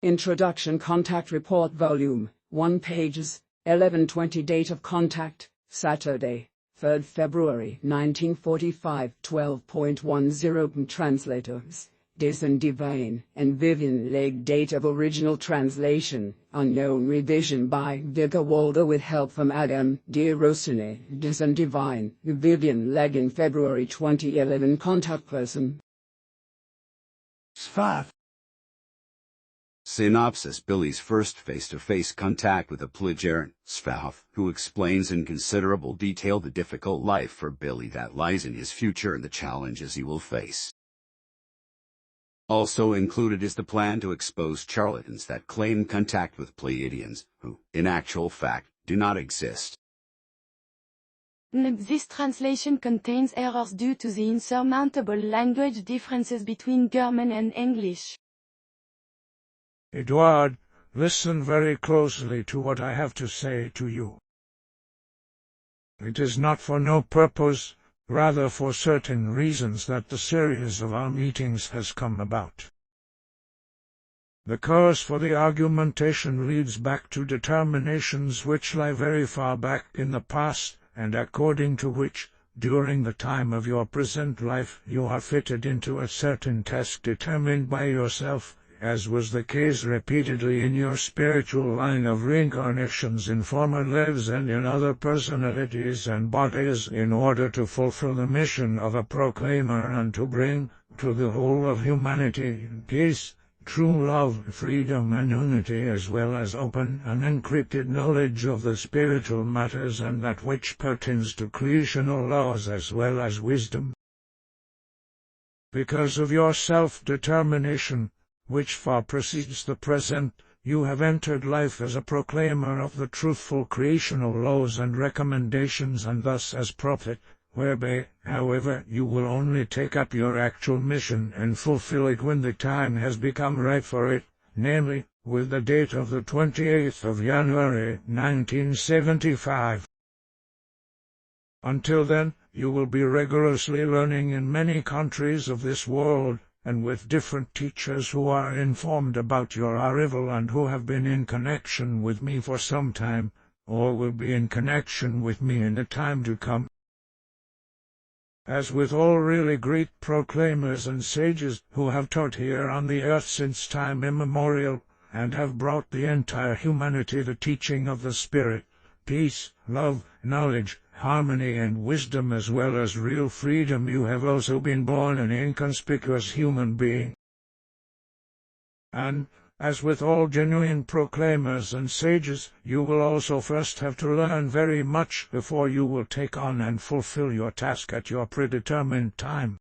Introduction Contact Report Volume 1 pages, 11:20 Date of contact, Saturday, 3rd February 1945 12.10 Translators, Dyson Devine and Vivian Legge. Date of original translation, unknown. Revision by Vigga Walder with help from Adam D. Rossini. Dyson Devine, Vivian Legge in February 2011. Contact person Sfath. Synopsis: Billy's first face-to-face contact with a plagiarant, Sfath, who explains in considerable detail the difficult life for Billy that lies in his future and the challenges he will face. Also included is the plan to expose charlatans that claim contact with Pleiadians, who, in actual fact, do not exist. This translation contains errors due to the insurmountable language differences between German and English. Edouard, listen very closely to what I have to say to you. It is not for no purpose, rather for certain reasons, that the series of our meetings has come about. The cause for the argumentation leads back to determinations which lie very far back in the past, and according to which, during the time of your present life, you are fitted into a certain task determined by yourself, as was the case repeatedly in your spiritual line of reincarnations in former lives and in other personalities and bodies, in order to fulfill the mission of a proclaimer and to bring to the whole of humanity peace, true love, freedom and unity, as well as open and encrypted knowledge of the spiritual matters and that which pertains to creational laws as well as wisdom. Because of your self-determination, which far precedes the present, you have entered life as a proclaimer of the truthful creational laws and recommendations, and thus as prophet, whereby, however, you will only take up your actual mission and fulfill it when the time has become right for it, namely, with the date of the 28th of January, 1975. Until then, you will be rigorously learning in many countries of this world, and with different teachers who are informed about your arrival and who have been in connection with me for some time, or will be in connection with me in the time to come. As with all really great proclaimers and sages who have taught here on the earth since time immemorial, and have brought the entire humanity the teaching of the Spirit, peace, love, knowledge, harmony and wisdom, as well as real freedom, you have also been born an inconspicuous human being. And, as with all genuine proclaimers and sages, you will also first have to learn very much before you will take on and fulfill your task at your predetermined time.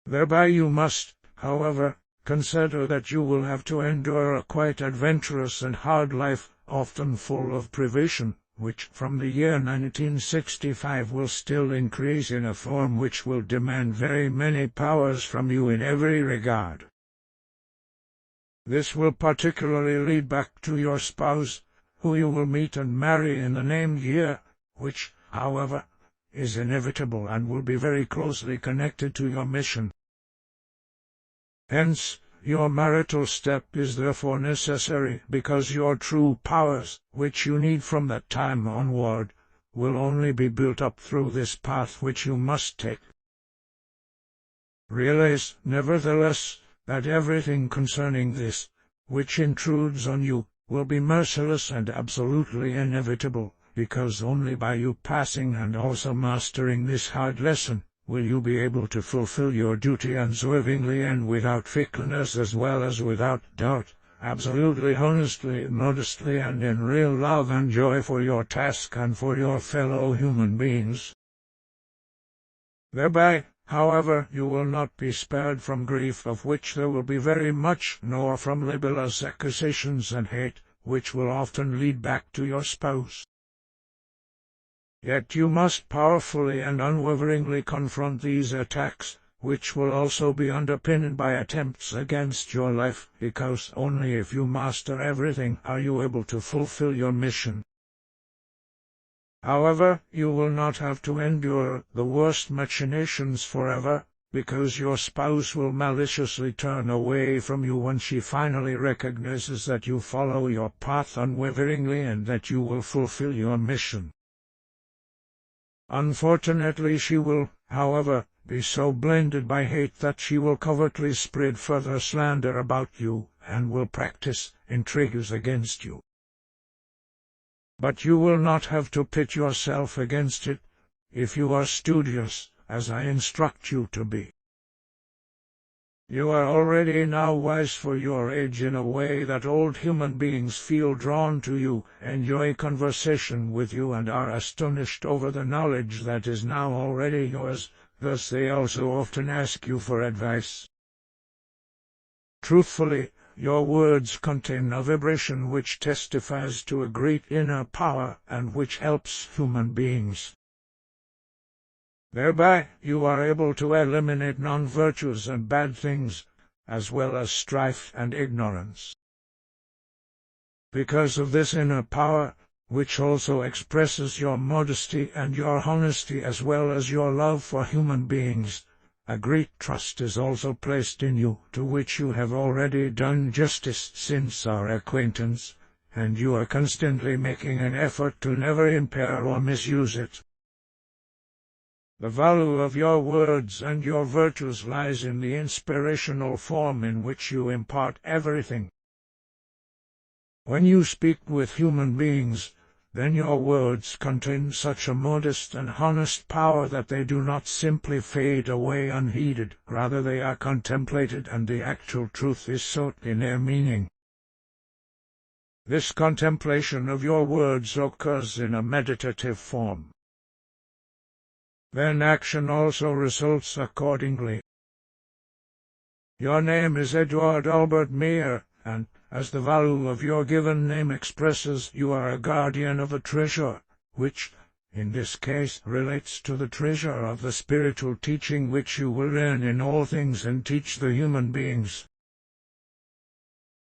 Thereby you must, however, consider that you will have to endure a quite adventurous and hard life, often full of privation, which from the year 1965 will still increase in a form which will demand very many powers from you in every regard. This will particularly lead back to your spouse, who you will meet and marry in the named year, which, however, is inevitable and will be very closely connected to your mission. Hence, your marital step is therefore necessary, because your true powers, which you need from that time onward, will only be built up through this path which you must take. Realize, nevertheless, that everything concerning this, which intrudes on you, will be merciless and absolutely inevitable, because only by you passing and also mastering this hard lesson will you be able to fulfill your duty unswervingly and without fickleness, as well as without doubt, absolutely honestly, modestly, and in real love and joy for your task and for your fellow human beings. Thereby, however, you will not be spared from grief, of which there will be very much, nor from libelous accusations and hate, which will often lead back to your spouse. Yet you must powerfully and unwaveringly confront these attacks, which will also be underpinned by attempts against your life, because only if you master everything are you able to fulfill your mission. However, you will not have to endure the worst machinations forever, because your spouse will maliciously turn away from you when she finally recognizes that you follow your path unwaveringly and that you will fulfill your mission. Unfortunately, she will, however, be so blinded by hate that she will covertly spread further slander about you and will practice intrigues against you. But you will not have to pit yourself against it, if you are studious, as I instruct you to be. You are already now wise for your age in a way that old human beings feel drawn to you, enjoy conversation with you, and are astonished over the knowledge that is now already yours. Thus they also often ask you for advice. Truthfully, your words contain a vibration which testifies to a great inner power and which helps human beings. Thereby you are able to eliminate non-virtues and bad things, as well as strife and ignorance. Because of this inner power, which also expresses your modesty and your honesty as well as your love for human beings, a great trust is also placed in you, to which you have already done justice since our acquaintance, and you are constantly making an effort to never impair or misuse it. The value of your words and your virtues lies in the inspirational form in which you impart everything. When you speak with human beings, then your words contain such a modest and honest power that they do not simply fade away unheeded, rather they are contemplated and the actual truth is sought in their meaning. This contemplation of your words occurs in a meditative form. Then action also results accordingly. Your name is Edward Albert Meyer, and, as the value of your given name expresses, you are a guardian of a treasure, which, in this case, relates to the treasure of the spiritual teaching which you will learn in all things and teach the human beings.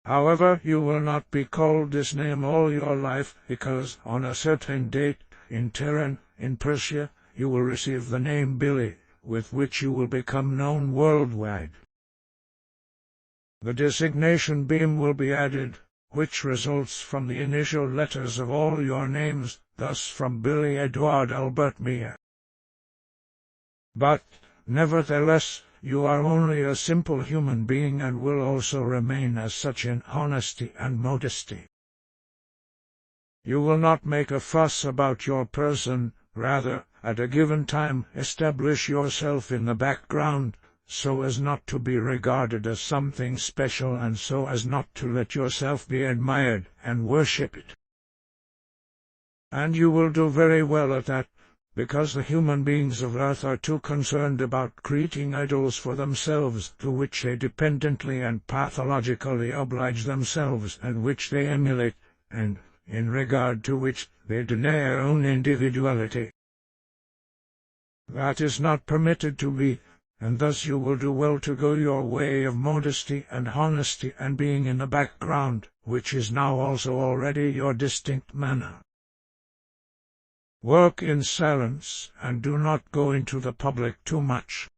However, you will not be called this name all your life, because on a certain date, in Tehran, in Persia, you will receive the name Billy, with which you will become known worldwide. The designation Beam will be added, which results from the initial letters of all your names, thus from Billy Edward Albert Meyer. But, nevertheless, you are only a simple human being and will also remain as such in honesty and modesty. You will not make a fuss about your person, rather, at a given time, establish yourself in the background, so as not to be regarded as something special and so as not to let yourself be admired and worshipped. And you will do very well at that, because the human beings of earth are too concerned about creating idols for themselves, to which they dependently and pathologically oblige themselves, and which they emulate, and, in regard to which, they deny their own individuality. That is not permitted to be, and thus you will do well to go your way of modesty and honesty and being in the background, which is now also already your distinct manner. Work in silence, and do not go into the public too much.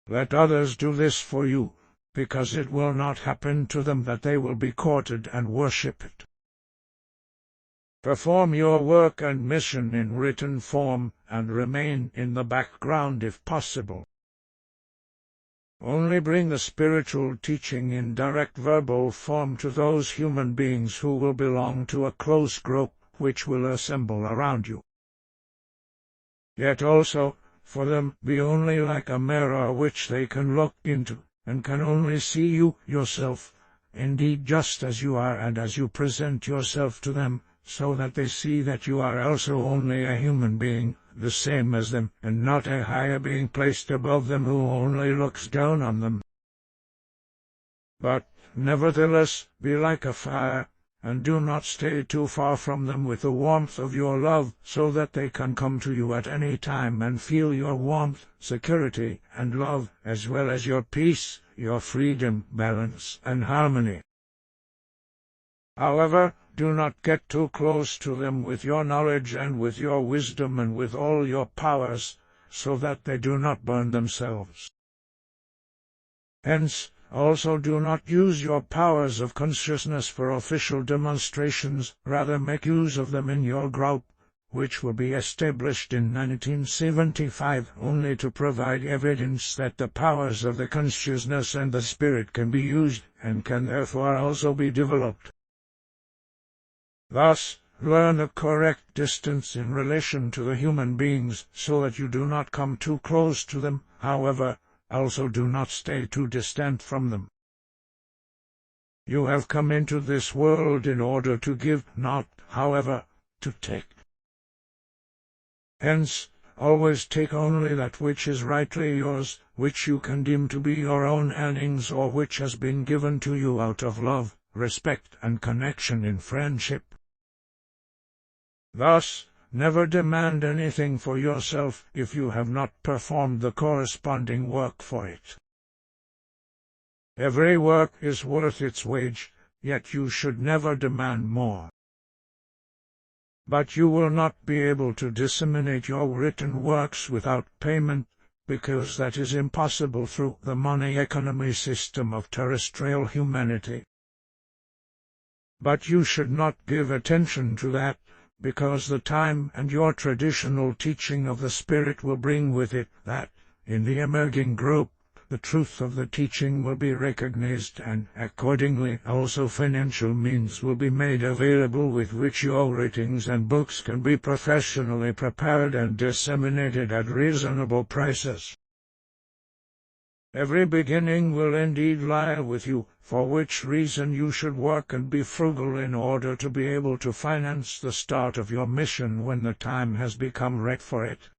Let others do this for you, because it will not happen to them that they will be courted and worshipped. Perform your work and mission in written form, and remain in the background if possible. Only bring the spiritual teaching in direct verbal form to those human beings who will belong to a close group which will assemble around you. Yet also, for them, be only like a mirror which they can look into, and can only see you yourself, indeed just as you are and as you present yourself to them, so that they see that you are also only a human being, the same as them, and not a higher being placed above them who only looks down on them. But, nevertheless, be like a fire, and do not stay too far from them with the warmth of your love, so that they can come to you at any time and feel your warmth, security, and love, as well as your peace, your freedom, balance, and harmony. However, do not get too close to them with your knowledge and with your wisdom and with all your powers, so that they do not burn themselves. Hence, also do not use your powers of consciousness for official demonstrations, rather make use of them in your group, which will be established in 1975 only to provide evidence that the powers of the consciousness and the spirit can be used, and can therefore also be developed. Thus, learn the correct distance in relation to the human beings, so that you do not come too close to them, however, also do not stay too distant from them. You have come into this world in order to give, not, however, to take. Hence, always take only that which is rightly yours, which you can deem to be your own earnings, or which has been given to you out of love, respect, and connection in friendship. Thus, never demand anything for yourself if you have not performed the corresponding work for it. Every work is worth its wage, yet you should never demand more. But you will not be able to disseminate your written works without payment, because that is impossible through the money economy system of terrestrial humanity. But you should not give attention to that, because the time and your traditional teaching of the Spirit will bring with it that, in the emerging group, the truth of the teaching will be recognized, and accordingly also financial means will be made available with which your writings and books can be professionally prepared and disseminated at reasonable prices. Every beginning will indeed lie with you, for which reason you should work and be frugal in order to be able to finance the start of your mission when the time has become right for it.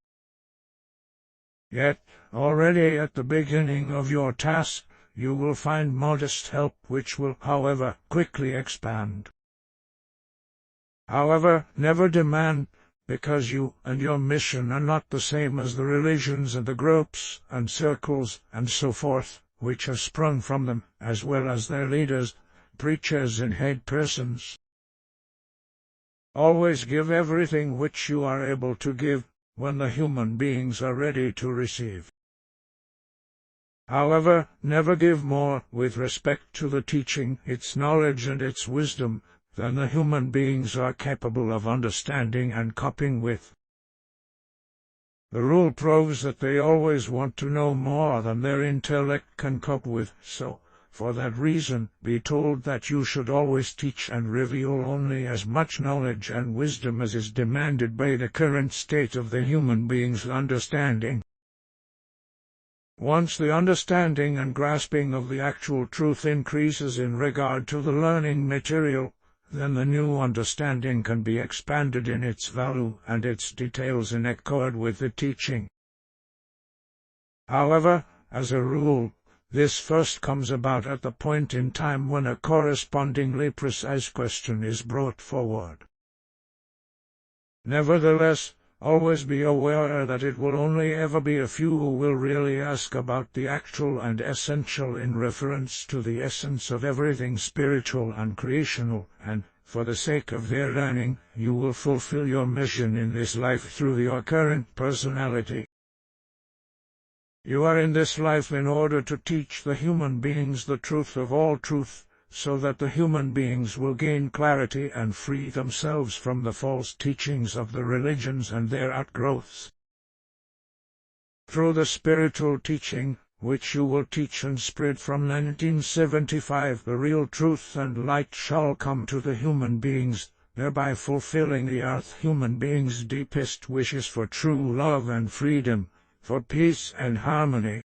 Yet, already at the beginning of your task, you will find modest help which will, however, quickly expand. However, never demand, because you and your mission are not the same as the religions and the groups and circles and so forth, which have sprung from them, as well as their leaders, preachers and head persons. Always give everything which you are able to give, when the human beings are ready to receive. However, never give more with respect to the teaching, its knowledge and its wisdom, than the human beings are capable of understanding and coping with. The rule proves that they always want to know more than their intellect can cope with, so, for that reason, be told that you should always teach and reveal only as much knowledge and wisdom as is demanded by the current state of the human being's understanding. Once the understanding and grasping of the actual truth increases in regard to the learning material, then the new understanding can be expanded in its value and its details in accord with the teaching. However, as a rule, this first comes about at the point in time when a correspondingly precise question is brought forward. Nevertheless, always be aware that it will only ever be a few who will really ask about the actual and essential in reference to the essence of everything spiritual and creational, and, for the sake of their learning, you will fulfill your mission in this life through your current personality. You are in this life in order to teach the human beings the truth of all truth, so that the human beings will gain clarity and free themselves from the false teachings of the religions and their outgrowths. Through the spiritual teaching, which you will teach and spread from 1975, the real truth and light shall come to the human beings, thereby fulfilling the earth human beings' deepest wishes for true love and freedom, for peace and harmony.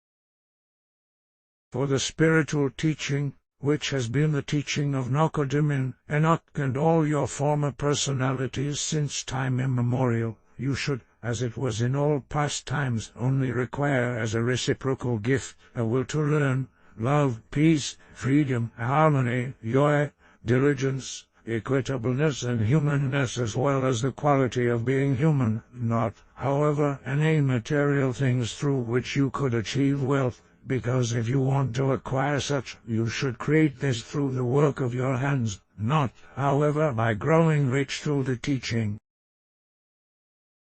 For the spiritual teaching, which has been the teaching of Nokodemin, Enoch, and all your former personalities since time immemorial, you should, as it was in all past times, only require as a reciprocal gift a will to learn, love, peace, freedom, harmony, joy, diligence, equitableness and humanness, as well as the quality of being human, not, however, any material things through which you could achieve wealth, because if you want to acquire such, you should create this through the work of your hands, not, however, by growing rich through the teaching.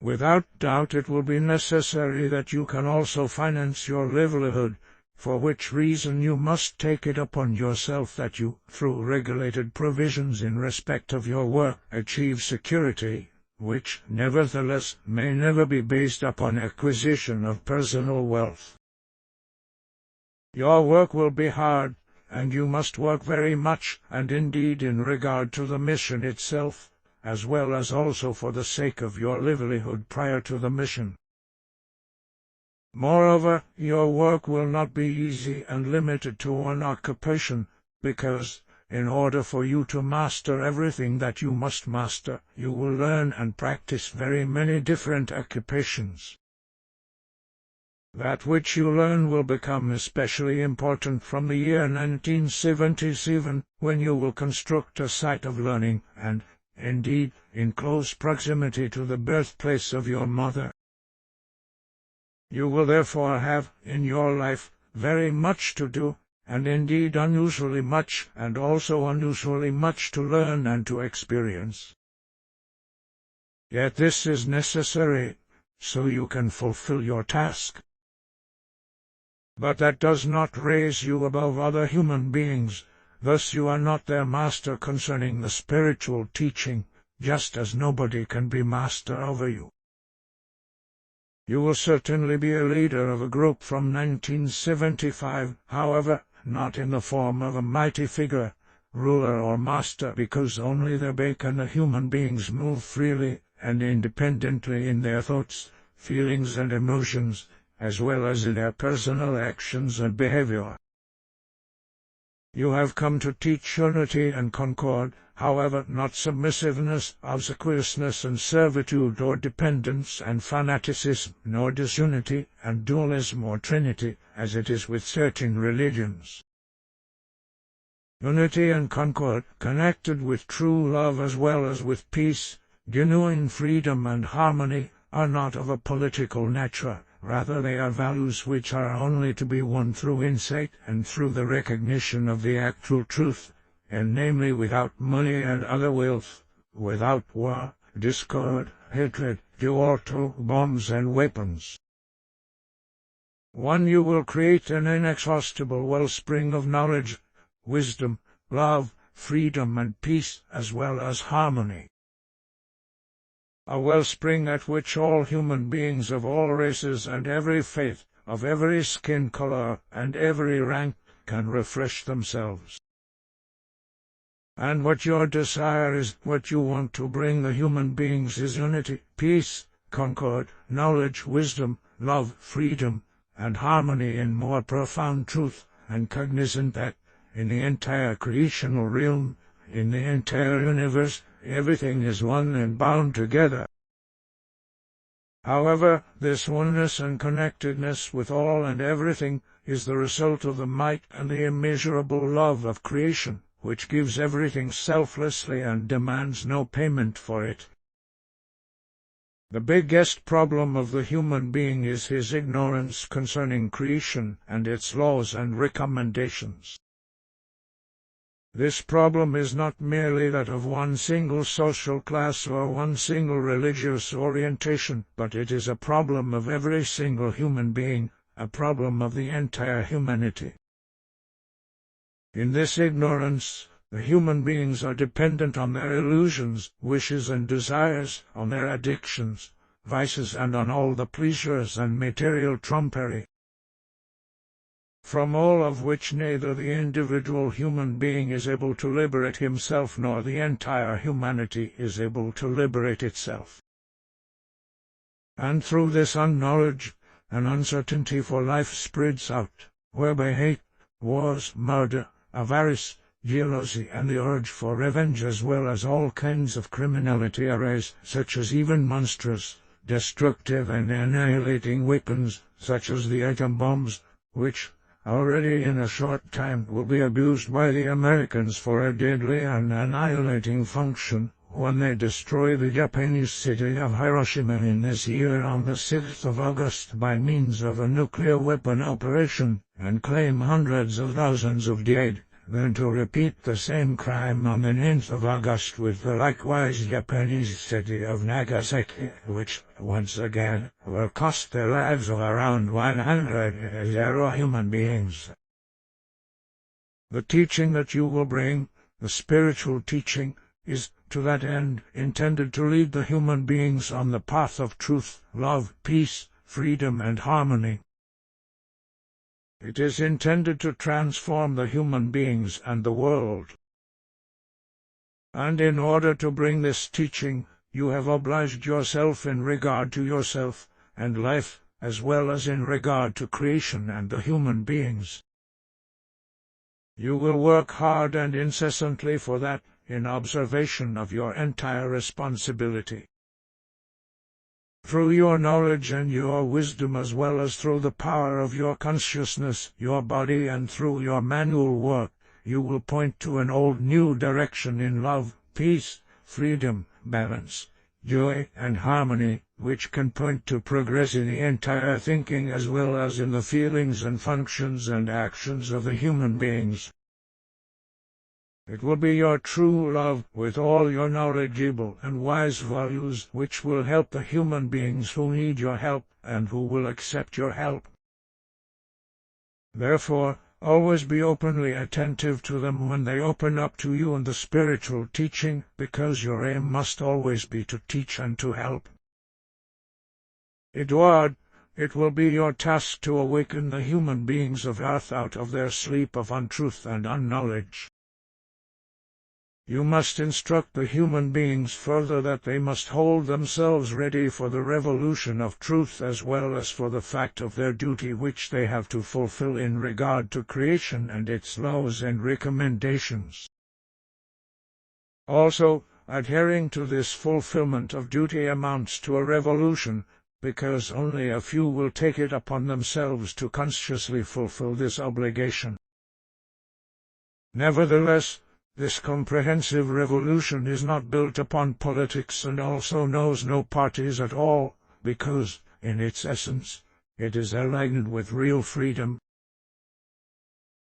Without doubt it will be necessary that you can also finance your livelihood, for which reason you must take it upon yourself that you, through regulated provisions in respect of your work, achieve security, which, nevertheless, may never be based upon acquisition of personal wealth. Your work will be hard, and you must work very much, and indeed in regard to the mission itself, as well as also for the sake of your livelihood prior to the mission. Moreover, your work will not be easy and limited to one occupation, because, in order for you to master everything that you must master, you will learn and practice very many different occupations. That which you learn will become especially important from the year 1977, when you will construct a site of learning, and, indeed, in close proximity to the birthplace of your mother. You will therefore have, in your life, very much to do, and indeed unusually much, and also unusually much to learn and to experience. Yet this is necessary, so you can fulfill your task. But that does not raise you above other human beings, thus you are not their master concerning the spiritual teaching, just as nobody can be master over you. You will certainly be a leader of a group from 1975, however, not in the form of a mighty figure, ruler or master, because only thereby can the human beings move freely and independently in their thoughts, feelings and emotions, as well as in their personal actions and behavior. You have come to teach unity and concord, however, not submissiveness, obsequiousness and servitude or dependence and fanaticism, nor disunity and dualism or trinity, as it is with certain religions. Unity and concord, connected with true love as well as with peace, genuine freedom and harmony, are not of a political nature. Rather, they are values which are only to be won through insight and through the recognition of the actual truth, and namely without money and other wealth, without war, discord, hatred, duality, bombs and weapons. One, you will create an inexhaustible wellspring of knowledge, wisdom, love, freedom and peace, as well as harmony. A wellspring at which all human beings of all races and every faith, of every skin color and every rank, can refresh themselves. And what your desire is, what you want to bring the human beings is unity, peace, concord, knowledge, wisdom, love, freedom, and harmony in more profound truth, and cognizant that, in the entire creational realm, in the entire universe, everything is one and bound together. However, this oneness and connectedness with all and everything is the result of the might and the immeasurable love of creation, which gives everything selflessly and demands no payment for it. The biggest problem of the human being is his ignorance concerning creation and its laws and recommendations. This problem is not merely that of one single social class or one single religious orientation, but it is a problem of every single human being, a problem of the entire humanity. In this ignorance, the human beings are dependent on their illusions, wishes and desires, on their addictions, vices and on all the pleasures and material trumpery, from all of which neither the individual human being is able to liberate himself nor the entire humanity is able to liberate itself. And through this unknowledge, an uncertainty for life spreads out, whereby hate, wars, murder, avarice, jealousy and the urge for revenge as well as all kinds of criminality arise, such as even monstrous, destructive and annihilating weapons, such as the atom bombs, which, already in a short time, will be abused by the Americans for a deadly and annihilating function when they destroy the Japanese city of Hiroshima in this year on the 6th of August by means of a nuclear weapon operation, and claim hundreds of thousands of dead. than to repeat the same crime on the 9th of August with the likewise Japanese city of Nagasaki, which, once again, will cost the lives of around 100 human beings. The teaching that you will bring, the spiritual teaching, is, to that end, intended to lead the human beings on the path of truth, love, peace, freedom, and harmony. It is intended to transform the human beings and the world. And in order to bring this teaching, you have obliged yourself in regard to yourself and life, as well as in regard to creation and the human beings. You will work hard and incessantly for that, in observation of your entire responsibility. Through your knowledge and your wisdom, as well as through the power of your consciousness, your body, and through your manual work, you will point to an old new direction in love, peace, freedom, balance, joy, and harmony, which can point to progress in the entire thinking as well as in the feelings and functions and actions of the human beings. It will be your true love, with all your knowledgeable and wise values, which will help the human beings who need your help and who will accept your help. Therefore, always be openly attentive to them when they open up to you in the spiritual teaching, because your aim must always be to teach and to help. Edward, it will be your task to awaken the human beings of Earth out of their sleep of untruth and unknowledge. You must instruct the human beings further that they must hold themselves ready for the revolution of truth as well as for the fact of their duty which they have to fulfill in regard to creation and its laws and recommendations. Also, adhering to this fulfillment of duty amounts to a revolution, because only a few will take it upon themselves to consciously fulfill this obligation. Nevertheless, this comprehensive revolution is not built upon politics and also knows no parties at all, because, in its essence, it is aligned with real freedom.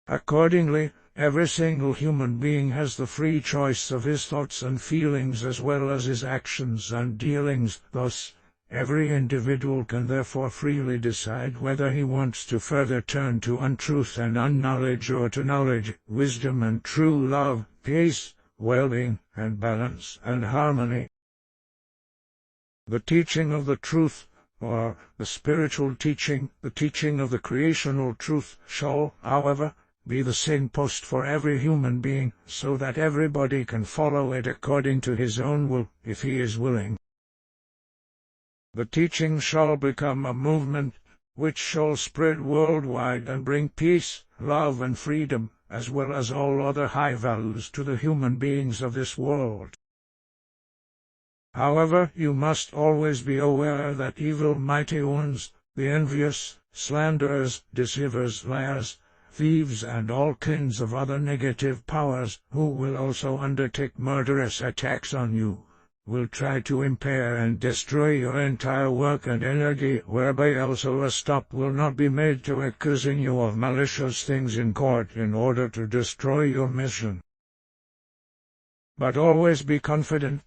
Accordingly, every single human being has the free choice of his thoughts and feelings as well as his actions and dealings. Thus, every individual can therefore freely decide whether he wants to further turn to untruth and unknowledge or to knowledge, wisdom, and true love, peace, well-being, and balance and harmony. The teaching of the truth, or the spiritual teaching, the teaching of the creational truth, shall, however, be the signpost for every human being, so that everybody can follow it according to his own will, if he is willing. The teaching shall become a movement, which shall spread worldwide and bring peace, love, and freedom, as well as all other high values to the human beings of this world. However, you must always be aware that evil mighty ones, the envious, slanderers, deceivers, liars, thieves, and all kinds of other negative powers, who will also undertake murderous attacks on you, will try to impair and destroy your entire work and energy, whereby also a stop will not be made to accusing you of malicious things in court in order to destroy your mission. But always be confident,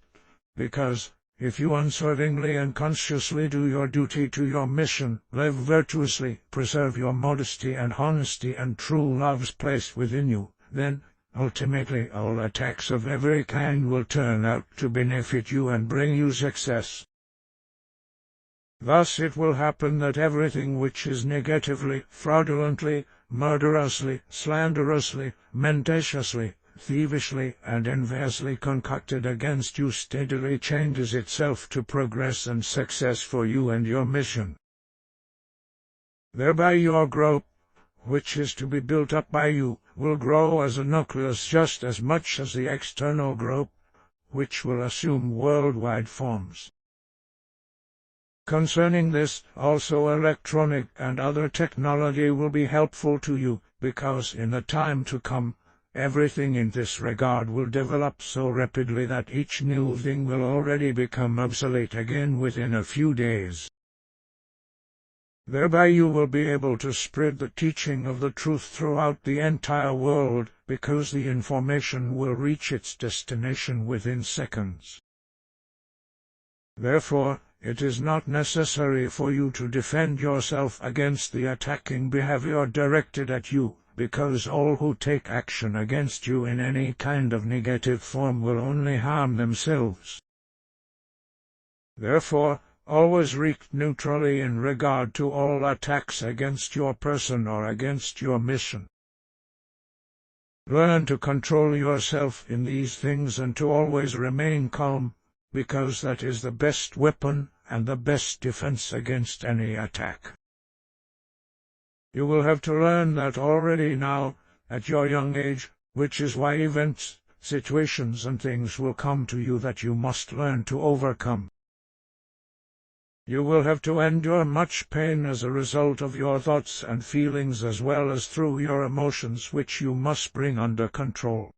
because, if you unswervingly and consciously do your duty to your mission, live virtuously, preserve your modesty and honesty and true love's place within you, then, ultimately all attacks of every kind will turn out to benefit you and bring you success. Thus it will happen that everything which is negatively, fraudulently, murderously, slanderously, mendaciously, thievishly, and enviously concocted against you steadily changes itself to progress and success for you and your mission. Thereby your growth, which is to be built up by you, will grow as a nucleus just as much as the external growth, which will assume worldwide forms. Concerning this, also electronic and other technology will be helpful to you, because in the time to come, everything in this regard will develop so rapidly that each new thing will already become obsolete again within a few days. Thereby you will be able to spread the teaching of the truth throughout the entire world, because the information will reach its destination within seconds. Therefore, it is not necessary for you to defend yourself against the attacking behavior directed at you, because all who take action against you in any kind of negative form will only harm themselves. Therefore, always react neutrally in regard to all attacks against your person or against your mission. Learn to control yourself in these things and to always remain calm, because that is the best weapon and the best defense against any attack. You will have to learn that already now, at your young age, which is why events, situations and things will come to you that you must learn to overcome. You will have to endure much pain as a result of your thoughts and feelings as well as through your emotions, which you must bring under control.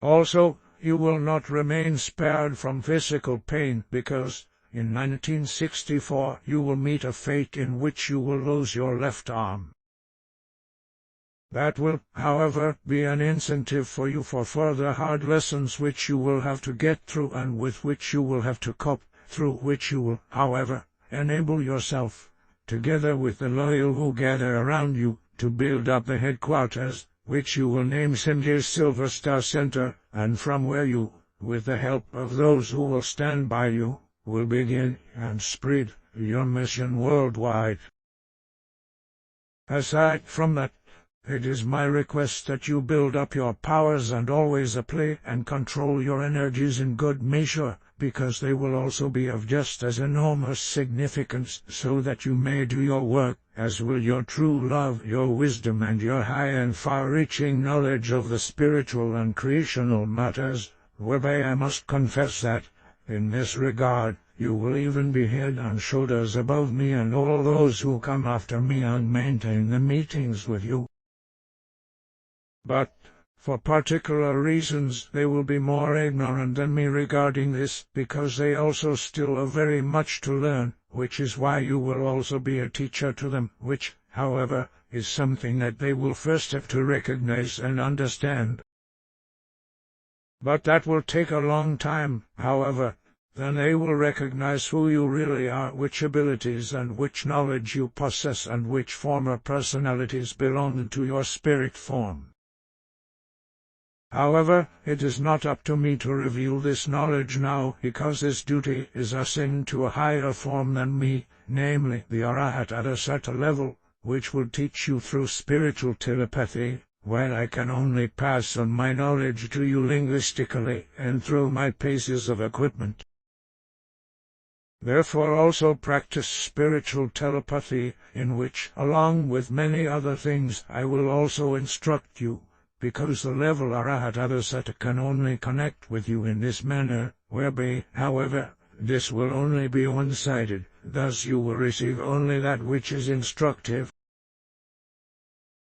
Also, you will not remain spared from physical pain because, in 1964, you will meet a fate in which you will lose your left arm. That will, however, be an incentive for you for further hard lessons which you will have to get through and with which you will have to cope, through which you will, however, enable yourself, together with the loyal who gather around you, to build up the headquarters, which you will name Sindhir's Silver Star Center, and from where you, with the help of those who will stand by you, will begin and spread your mission worldwide. Aside from that, it is my request that you build up your powers and always apply and control your energies in good measure, because they will also be of just as enormous significance, so that you may do your work, as will your true love, your wisdom, and your high and far-reaching knowledge of the spiritual and creational matters, whereby I must confess that, in this regard, you will even be head and shoulders above me and all those who come after me and maintain the meetings with you. But, for particular reasons, they will be more ignorant than me regarding this, because they also still have very much to learn, which is why you will also be a teacher to them, which, however, is something that they will first have to recognize and understand. But that will take a long time, however. Then they will recognize who you really are, which abilities and which knowledge you possess, and which former personalities belong to your spirit form. However, it is not up to me to reveal this knowledge now, because this duty is assigned to a higher form than me, namely the Arahat at a certain level, which will teach you through spiritual telepathy, while I can only pass on my knowledge to you linguistically and through my pieces of equipment. Therefore also practice spiritual telepathy, in which, along with many other things, I will also instruct you, because the level Arahat Adasata can only connect with you in this manner, whereby, however, this will only be one-sided, thus you will receive only that which is instructive.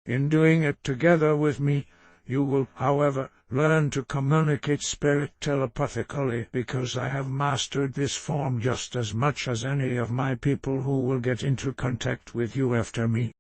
In doing it together with me, you will, however, learn to communicate spirit telepathically, because I have mastered this form just as much as any of my people who will get into contact with you after me.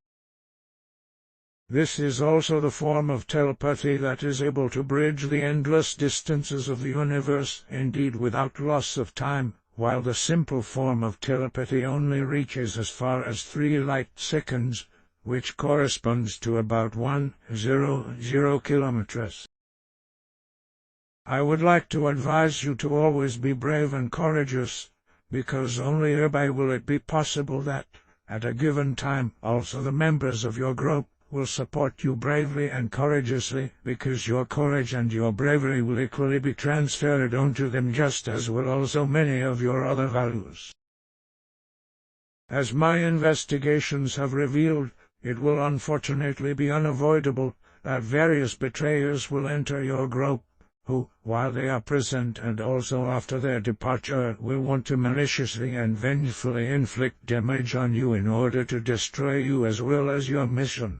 This is also the form of telepathy that is able to bridge the endless distances of the universe, indeed without loss of time, while the simple form of telepathy only reaches as far as 3 light seconds, which corresponds to about 100 kilometers. I would like to advise you to always be brave and courageous, because only thereby will it be possible that, at a given time, also the members of your group will support you bravely and courageously, because your courage and your bravery will equally be transferred onto them, just as will also many of your other values. As my investigations have revealed, it will unfortunately be unavoidable that various betrayers will enter your group, who, while they are present and also after their departure, will want to maliciously and vengefully inflict damage on you in order to destroy you as well as your mission.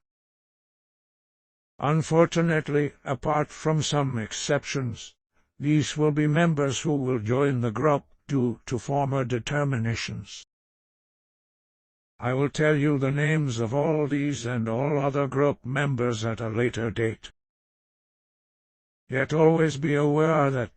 Unfortunately, apart from some exceptions, these will be members who will join the group due to former determinations. I will tell you the names of all these and all other group members at a later date. Yet always be aware that,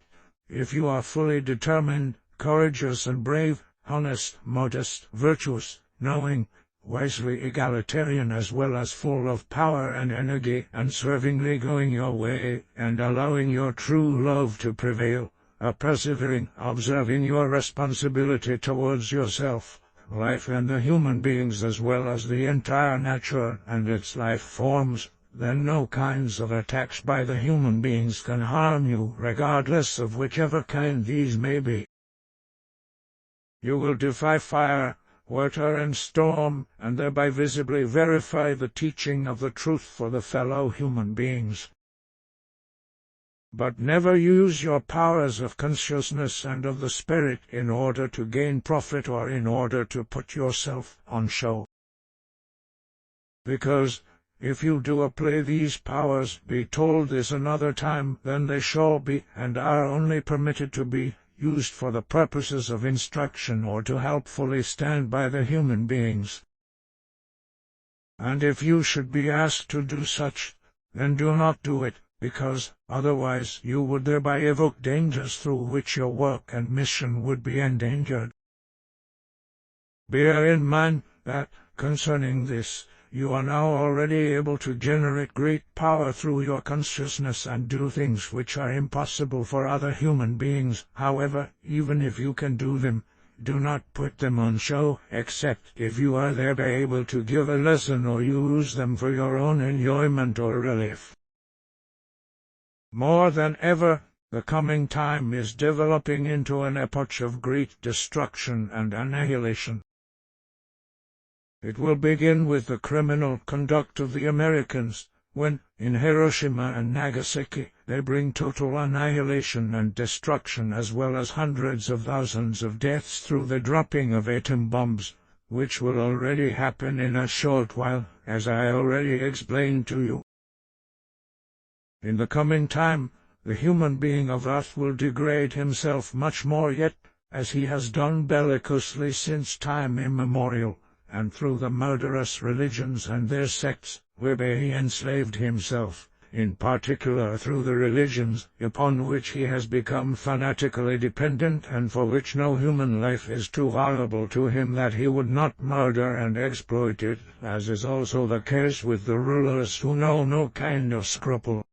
if you are fully determined, courageous and brave, honest, modest, virtuous, knowing, wisely egalitarian as well as full of power and energy, unswervingly going your way, and allowing your true love to prevail, persevering, observing your responsibility towards yourself, life and the human beings as well as the entire nature and its life forms, then no kinds of attacks by the human beings can harm you, regardless of whichever kind these may be. You will defy fire, water and storm, and thereby visibly verify the teaching of the truth for the fellow human beings. But never use your powers of consciousness and of the spirit in order to gain profit or in order to put yourself on show. Because, if you do apply these powers, be told this another time, then they shall be, and are only permitted to be, used for the purposes of instruction or to help fully stand by the human beings. And if you should be asked to do such, then do not do it, because, otherwise, you would thereby evoke dangers through which your work and mission would be endangered. Bear in mind that, concerning this, you are now already able to generate great power through your consciousness and do things which are impossible for other human beings. However, even if you can do them, do not put them on show, except if you are thereby able to give a lesson or use them for your own enjoyment or relief. More than ever, the coming time is developing into an epoch of great destruction and annihilation. It will begin with the criminal conduct of the Americans, when, in Hiroshima and Nagasaki, they bring total annihilation and destruction as well as hundreds of thousands of deaths through the dropping of atom bombs, which will already happen in a short while, as I already explained to you. In the coming time, the human being of Earth will degrade himself much more yet, as he has done bellicosely since time immemorial, and through the murderous religions and their sects, whereby he enslaved himself, in particular through the religions upon which he has become fanatically dependent and for which no human life is too valuable to him that he would not murder and exploit it, as is also the case with the rulers who know no kind of scruple.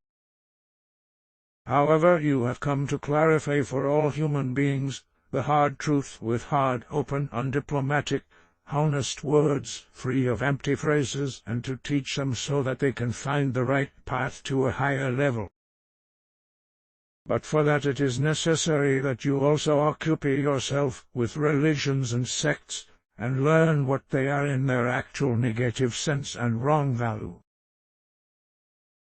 However, you have come to clarify for all human beings the hard truth with hard, open, undiplomatic, honest words, free of empty phrases, and to teach them so that they can find the right path to a higher level. But for that it is necessary that you also occupy yourself with religions and sects, and learn what they are in their actual negative sense and wrong value.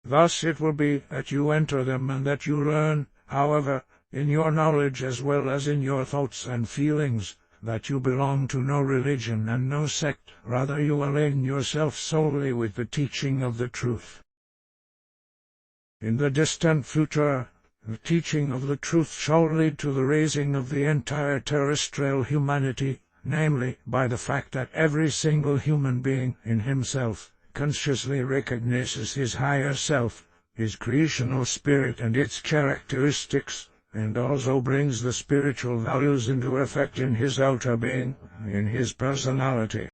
Thus it will be that you enter them and that you learn, however, in your knowledge as well as in your thoughts and feelings, that you belong to no religion and no sect, rather you align yourself solely with the teaching of the truth. In the distant future, the teaching of the truth shall lead to the raising of the entire terrestrial humanity, namely, by the fact that every single human being in himself consciously recognizes his higher self, his creational spirit and its characteristics, and also brings the spiritual values into effect in his outer being, in his personality.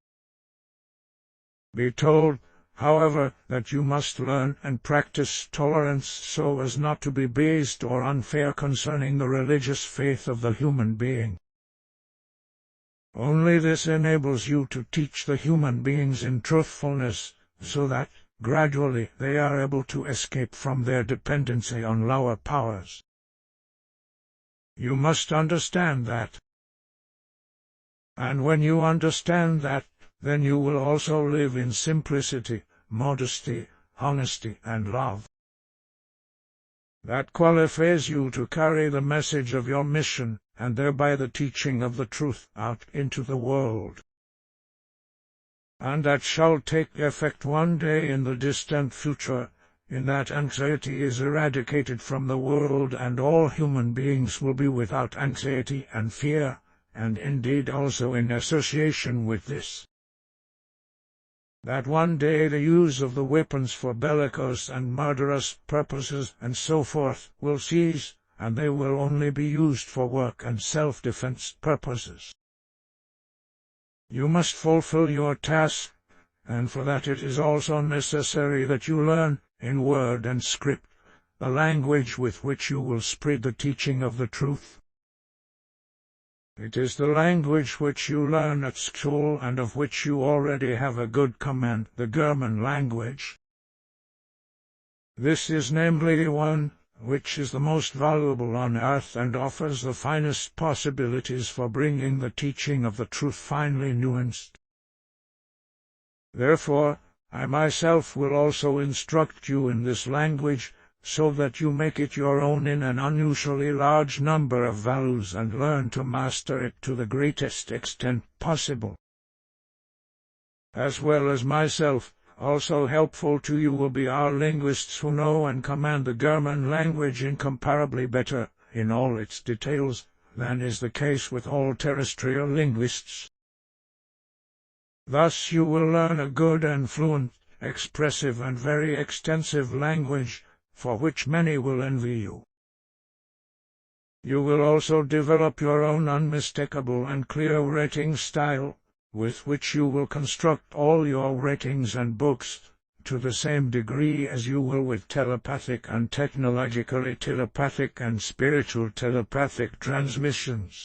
Be told, however, that you must learn and practice tolerance so as not to be biased or unfair concerning the religious faith of the human being. Only this enables you to teach the human beings in truthfulness, so that, gradually, they are able to escape from their dependency on lower powers. You must understand that. And when you understand that, then you will also live in simplicity, modesty, honesty, and love. That qualifies you to carry the message of your mission, and thereby the teaching of the truth, out into the world. And that shall take effect one day in the distant future, in that anxiety is eradicated from the world and all human beings will be without anxiety and fear, and indeed also in association with this. that one day the use of the weapons for bellicose and murderous purposes and so forth will cease, and they will only be used for work and self-defense purposes. You must fulfill your task, and for that it is also necessary that you learn, in word and script, the language with which you will spread the teaching of the truth. It is the language which you learn at school and of which you already have a good command, the German language. This is namely the one which is the most valuable on earth and offers the finest possibilities for bringing the teaching of the truth finely nuanced. Therefore, I myself will also instruct you in this language, so that you make it your own in an unusually large number of values and learn to master it to the greatest extent possible. As well as myself, also helpful to you will be our linguists who know and command the German language incomparably better, in all its details, than is the case with all terrestrial linguists. Thus you will learn a good and fluent, expressive and very extensive language, for which many will envy you. You will also develop your own unmistakable and clear writing style, with which you will construct all your writings and books, to the same degree as you will with telepathic and technologically telepathic and spiritual telepathic transmissions.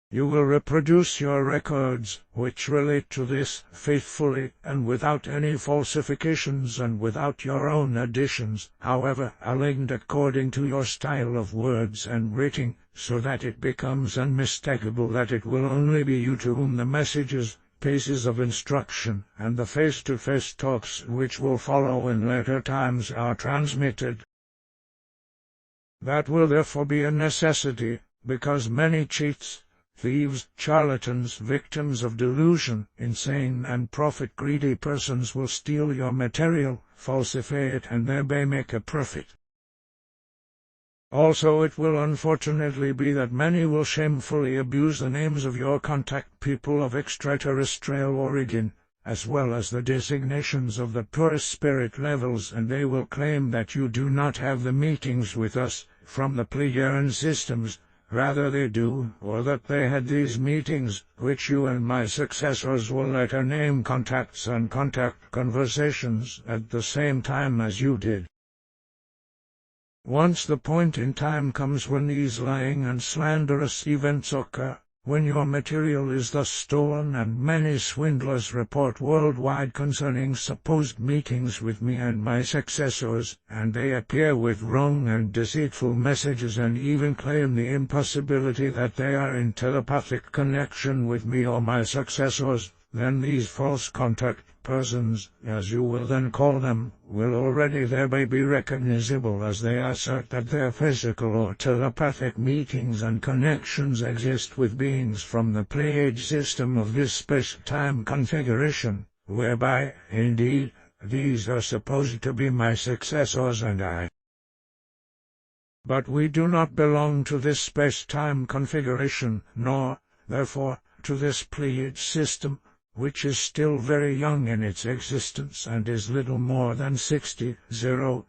You will reproduce your records, which relate to this, faithfully and without any falsifications and without your own additions, however aligned according to your style of words and writing, so that it becomes unmistakable that it will only be you to whom the messages, pieces of instruction, and the face-to-face talks which will follow in later times are transmitted. That will therefore be a necessity, because many cheats, thieves, charlatans, victims of delusion, insane and profit-greedy persons will steal your material, falsify it and thereby make a profit. Also it will unfortunately be that many will shamefully abuse the names of your contact people of extraterrestrial origin, as well as the designations of the purest spirit levels, and they will claim that you do not have the meetings with us, from the Pleiadian systems. Rather they do, or that they had these meetings, which you and my successors will later name contacts and contact conversations, at the same time as you did. Once the point in time comes when these lying and slanderous events occur, when your material is thus stolen and many swindlers report worldwide concerning supposed meetings with me and my successors, and they appear with wrong and deceitful messages and even claim the impossibility that they are in telepathic connection with me or my successors, then these false contact persons, as you will then call them, will already thereby be recognizable as they assert that their physical or telepathic meetings and connections exist with beings from the Pleiad system of this space-time configuration, whereby, indeed, these are supposed to be my successors and I. But we do not belong to this space-time configuration, nor, therefore, to this Pleiad system, which is still very young in its existence and is little more than 60,000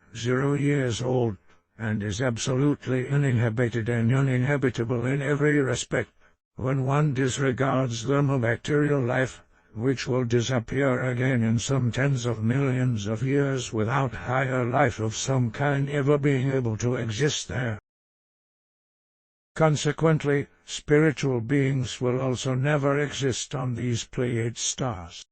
years old, and is absolutely uninhabited and uninhabitable in every respect, when one disregards thermobacterial life, which will disappear again in some tens of millions of years without higher life of some kind ever being able to exist there. Consequently, spiritual beings will also never exist on these Pleiad stars.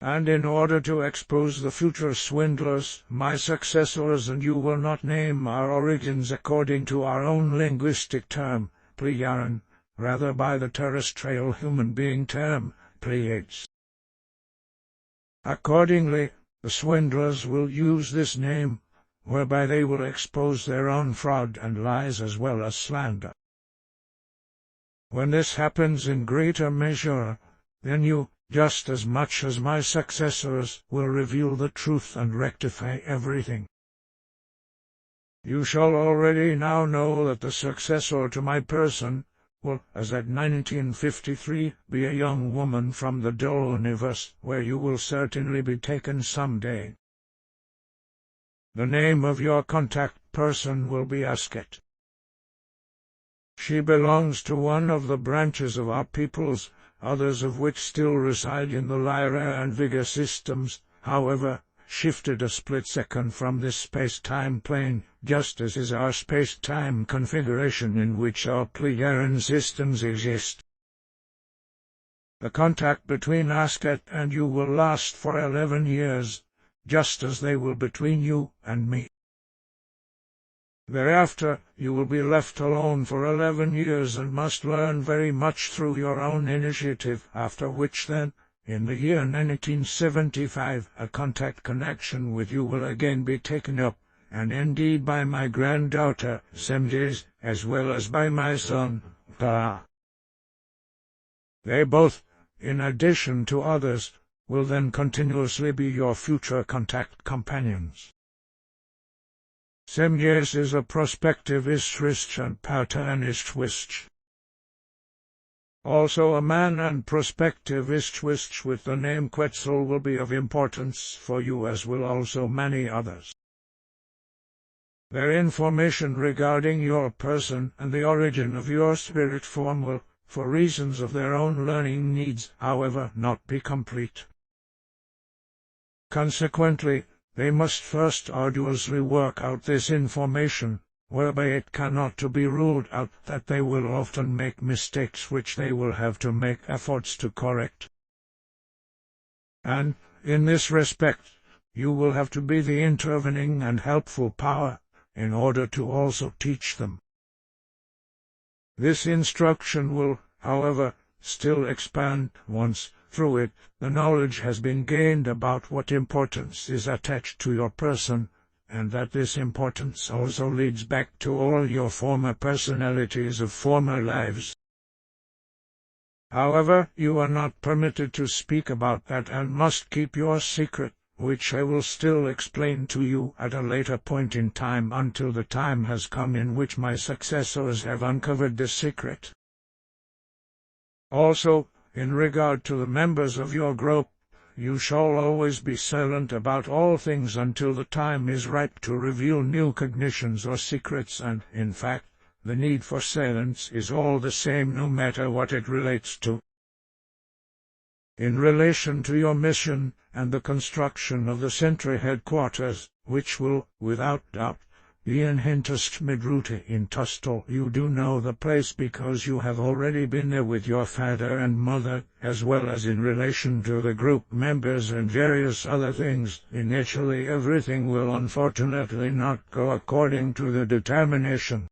And in order to expose the future swindlers, my successors and you will not name our origins according to our own linguistic term, Pleiadian, rather by the terrestrial human being term, Pleiades. Accordingly, the swindlers will use this name, whereby they will expose their own fraud and lies as well as slander. When this happens in greater measure, then you, just as much as my successors, will reveal the truth and rectify everything. You shall already now know that the successor to my person, will, as at 1953, be a young woman from the dual universe, where you will certainly be taken someday. The name of your contact person will be Asket. She belongs to one of the branches of our peoples, others of which still reside in the Lyra and Vega systems, however, shifted a split second from this space-time plane, just as is our space-time configuration in which our Pleiadian systems exist. The contact between Asket and you will last for 11 years, just as they will between you and me. Thereafter, you will be left alone for 11 years and must learn very much through your own initiative, after which then, in the year 1975, a contact connection with you will again be taken up, and indeed by my granddaughter, Sfath, as well as by my son, Sfath. They both, in addition to others, will then continuously be your future contact companions. Sfath is a prospective Istrisht and pattern Istwisht. Also a man and prospective Istwisht with the name Quetzal will be of importance for you, as will also many others. Their information regarding your person and the origin of your spirit form will, for reasons of their own learning needs, however, not be complete. Consequently, they must first arduously work out this information, whereby it cannot to be ruled out that they will often make mistakes which they will have to make efforts to correct. And, in this respect, you will have to be the intervening and helpful power, in order to also teach them. This instruction will, however, still expand once, through it, the knowledge has been gained about what importance is attached to your person, and that this importance also leads back to all your former personalities of former lives. However, you are not permitted to speak about that and must keep your secret, which I will still explain to you at a later point in time until the time has come in which my successors have uncovered this secret. Also, in regard to the members of your group, you shall always be silent about all things until the time is ripe to reveal new cognitions or secrets, and, in fact, the need for silence is all the same no matter what it relates to. In relation to your mission and the construction of the Sentry headquarters, which will, without doubt, be in Hintust Midruta in Tustal, you do know the place because you have already been there with your father and mother, as well as in relation to the group members and various other things. Initially everything will unfortunately not go according to the determination.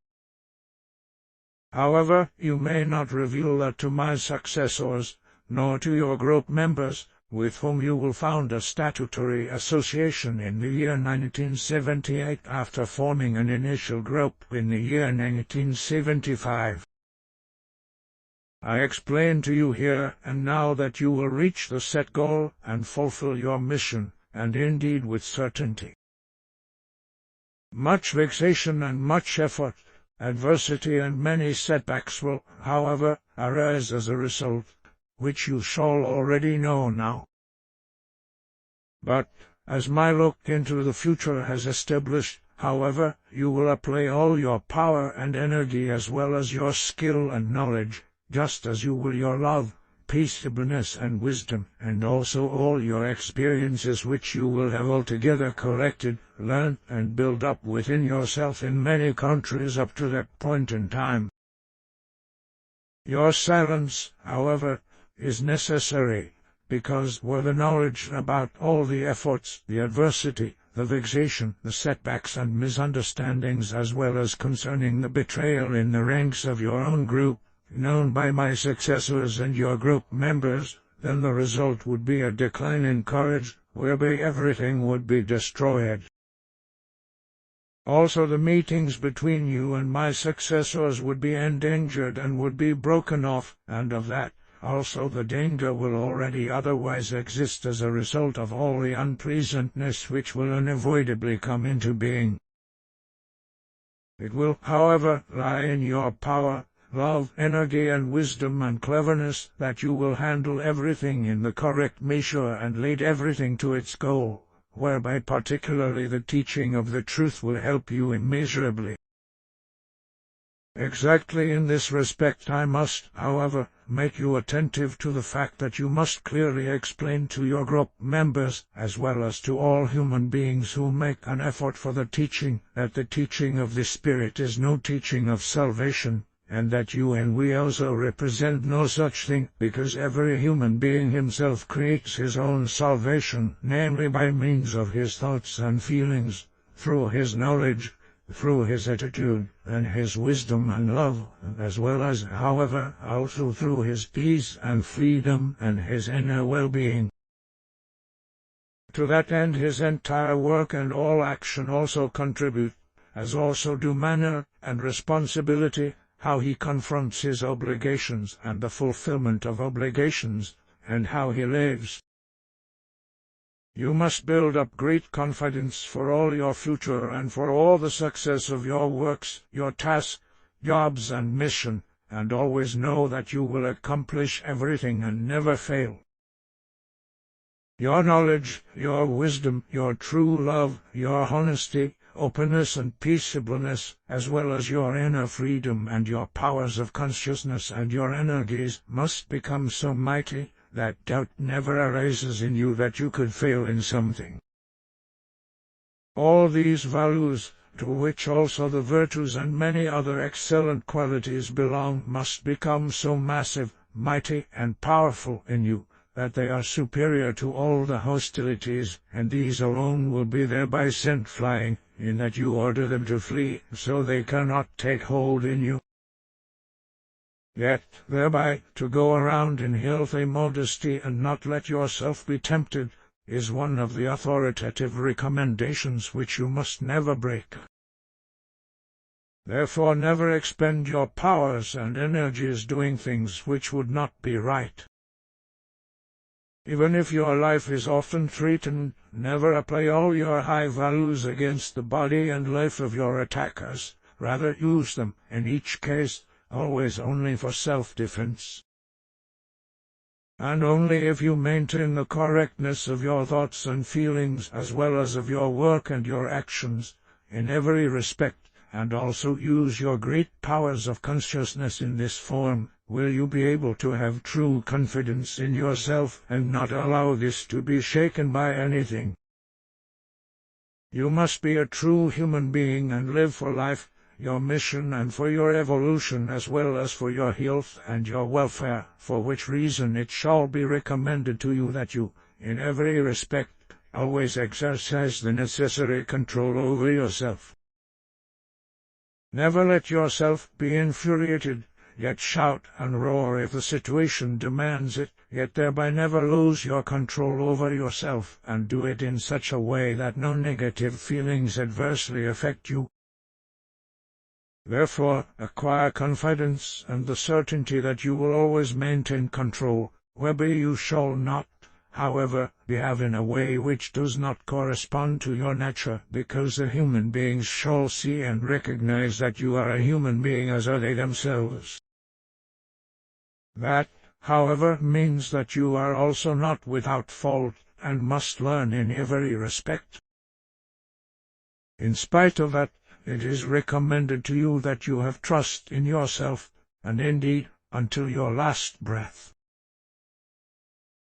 However, you may not reveal that to my successors, nor to your group members, with whom you will found a statutory association in the year 1978 after forming an initial group in the year 1975. I explain to you here and now that you will reach the set goal and fulfill your mission, and indeed with certainty. Much vexation and much effort, adversity and many setbacks will, however, arise as a result, which you shall already know now. But, as my look into the future has established, however, you will apply all your power and energy as well as your skill and knowledge, just as you will your love, peaceableness and wisdom, and also all your experiences which you will have altogether collected, learned and built up within yourself in many countries up to that point in time. Your silence, however, is necessary, because were the knowledge about all the efforts, the adversity, the vexation, the setbacks and misunderstandings, as well as concerning the betrayal in the ranks of your own group, known by my successors and your group members, then the result would be a decline in courage, whereby everything would be destroyed. Also the meetings between you and my successors would be endangered and would be broken off, and of that, also the danger will already otherwise exist as a result of all the unpleasantness which will unavoidably come into being. It will, however, lie in your power, love, energy and wisdom and cleverness, that you will handle everything in the correct measure and lead everything to its goal, whereby particularly the teaching of the truth will help you immeasurably. Exactly in this respect I must, however, make you attentive to the fact that you must clearly explain to your group members, as well as to all human beings who make an effort for the teaching, that the teaching of the Spirit is no teaching of salvation, and that you and we also represent no such thing, because every human being himself creates his own salvation, namely by means of his thoughts and feelings, through his knowledge, through his attitude, and his wisdom and love, as well as, however, also through his peace and freedom and his inner well-being. To that end his entire work and all action also contribute, as also do manner and responsibility, how he confronts his obligations and the fulfillment of obligations, and how he lives. You must build up great confidence for all your future and for all the success of your works, your tasks, jobs and mission, and always know that you will accomplish everything and never fail. Your knowledge, your wisdom, your true love, your honesty, openness and peaceableness, as well as your inner freedom and your powers of consciousness and your energies, must become so mighty that doubt never arises in you that you could fail in something. All these values, to which also the virtues and many other excellent qualities belong, must become so massive, mighty, and powerful in you, that they are superior to all the hostilities, and these alone will be thereby sent flying, in that you order them to flee, so they cannot take hold in you. Yet, thereby, to go around in healthy modesty and not let yourself be tempted, is one of the authoritative recommendations which you must never break. Therefore never expend your powers and energies doing things which would not be right. Even if your life is often threatened, never apply all your high values against the body and life of your attackers, rather use them, in each case, always only for self-defense. And only if you maintain the correctness of your thoughts and feelings as well as of your work and your actions, in every respect, and also use your great powers of consciousness in this form, will you be able to have true confidence in yourself and not allow this to be shaken by anything. You must be a true human being and live for life, your mission and for your evolution as well as for your health and your welfare, for which reason it shall be recommended to you that you, in every respect, always exercise the necessary control over yourself. Never let yourself be infuriated, yet shout and roar if the situation demands it, yet thereby never lose your control over yourself, and do it in such a way that no negative feelings adversely affect you. Therefore, acquire confidence and the certainty that you will always maintain control, whereby you shall not, however, behave in a way which does not correspond to your nature, because the human beings shall see and recognize that you are a human being as are they themselves. That, however, means that you are also not without fault, and must learn in every respect. In spite of that, it is recommended to you that you have trust in yourself, and indeed, until your last breath.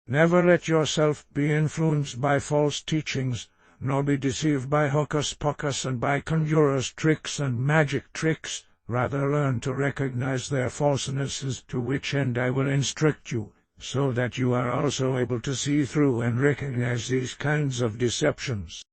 Never let yourself be influenced by false teachings, nor be deceived by hocus-pocus and by conjurers' tricks and magic tricks. Rather learn to recognize their falsenesses, to which end I will instruct you, so that you are also able to see through and recognize these kinds of deceptions.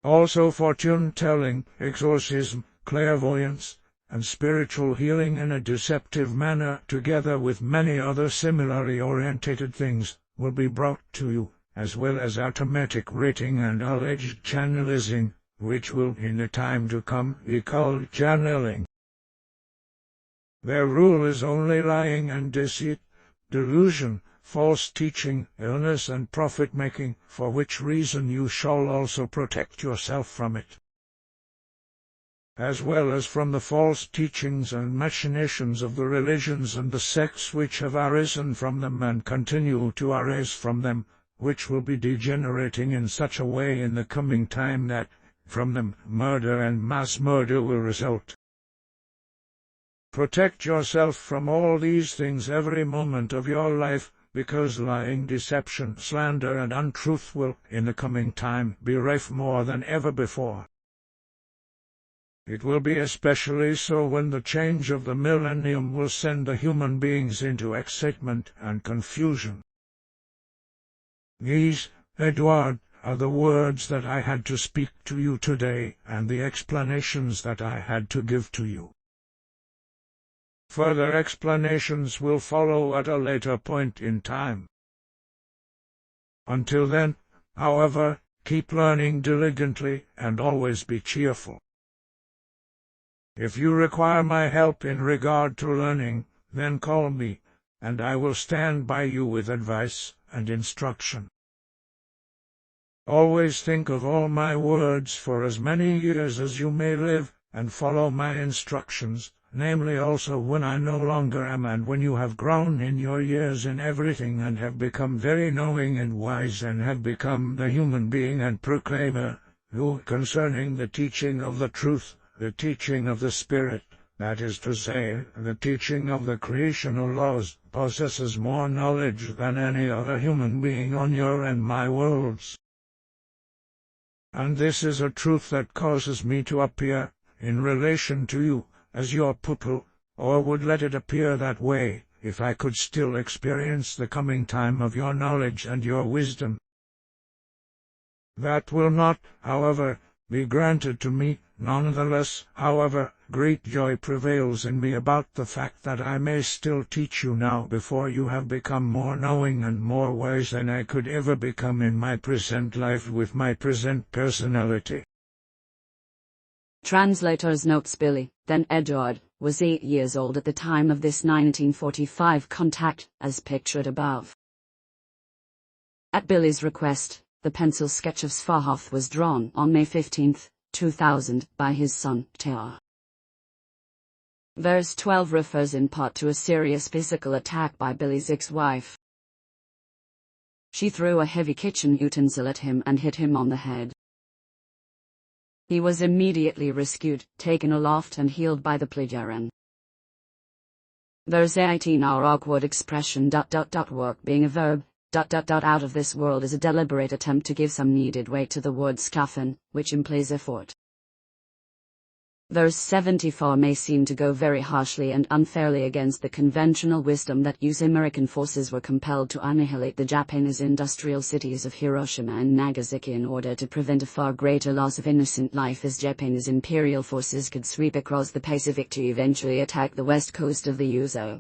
Also fortune-telling, exorcism, clairvoyance, and spiritual healing in a deceptive manner, together with many other similarly orientated things, will be brought to you, as well as automatic reading and alleged channelizing, which will, in the time to come, be called channeling. Their rule is only lying and deceit, delusion, false teaching, illness and profit-making, for which reason you shall also protect yourself from it. as well as from the false teachings and machinations of the religions and the sects which have arisen from them and continue to arise from them, which will be degenerating in such a way in the coming time that, from them, murder and mass murder will result. Protect yourself from all these things every moment of your life, because lying, deception, slander, and untruth will, in the coming time, be rife more than ever before. It will be especially so when the change of the millennium will send the human beings into excitement and confusion. These, Edward, are the words that I had to speak to you today, and the explanations that I had to give to you. Further explanations will follow at a later point in time. Until then, however, keep learning diligently and always be cheerful. If you require my help in regard to learning, then call me, and I will stand by you with advice and instruction. Always think of all my words for as many years as you may live, and follow my instructions, namely also when I no longer am, and when you have grown in your years in everything and have become very knowing and wise, and have become the human being and proclaimer, who, concerning the teaching of the truth, the teaching of the Spirit, that is to say, the teaching of the creational laws, possesses more knowledge than any other human being on your and my worlds. And this is a truth that causes me to appear, in relation to you, as your pupil, or would let it appear that way, if I could still experience the coming time of your knowledge and your wisdom. That will not, however, be granted to me. Nonetheless, however, great joy prevails in me about the fact that I may still teach you now before you have become more knowing and more wise than I could ever become in my present life with my present personality. Translator's notes: Billy, then Edward, was 8 years old at the time of this 1945 contact, as pictured above. At Billy's request, the pencil sketch of Sfath was drawn on May 15, 2000, by his son, Tea. Verse 12 refers in part to a serious physical attack by Billy's ex-wife. She threw a heavy kitchen utensil at him and hit him on the head. He was immediately rescued, taken aloft and healed by the Pleiadian. Verse 18, our awkward expression ... work being a verb ... out of this world is a deliberate attempt to give some needed weight to the word schaffen, which implies effort. Verse 74 may seem to go very harshly and unfairly against the conventional wisdom that US American forces were compelled to annihilate the Japanese industrial cities of Hiroshima and Nagasaki in order to prevent a far greater loss of innocent life, as Japanese imperial forces could sweep across the Pacific to eventually attack the west coast of the USA.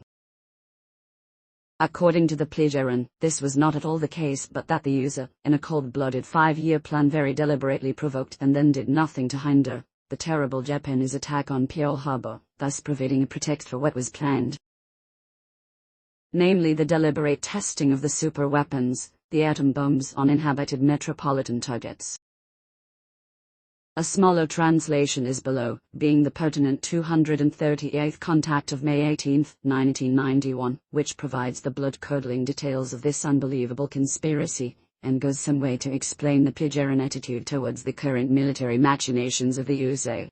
According to the Pleiadian, this was not at all the case, but that the USA, in a cold-blooded 5-year plan, very deliberately provoked and then did nothing to hinder the terrible Japanese attack on Pearl Harbor, thus providing a pretext for what was planned. Namely the deliberate testing of the superweapons, the atom bombs, on inhabited metropolitan targets. A smaller translation is below, being the pertinent 238th contact of May 18, 1991, which provides the blood-curdling details of this unbelievable conspiracy, and goes some way to explain the Pleiadian attitude towards the current military machinations of the USA.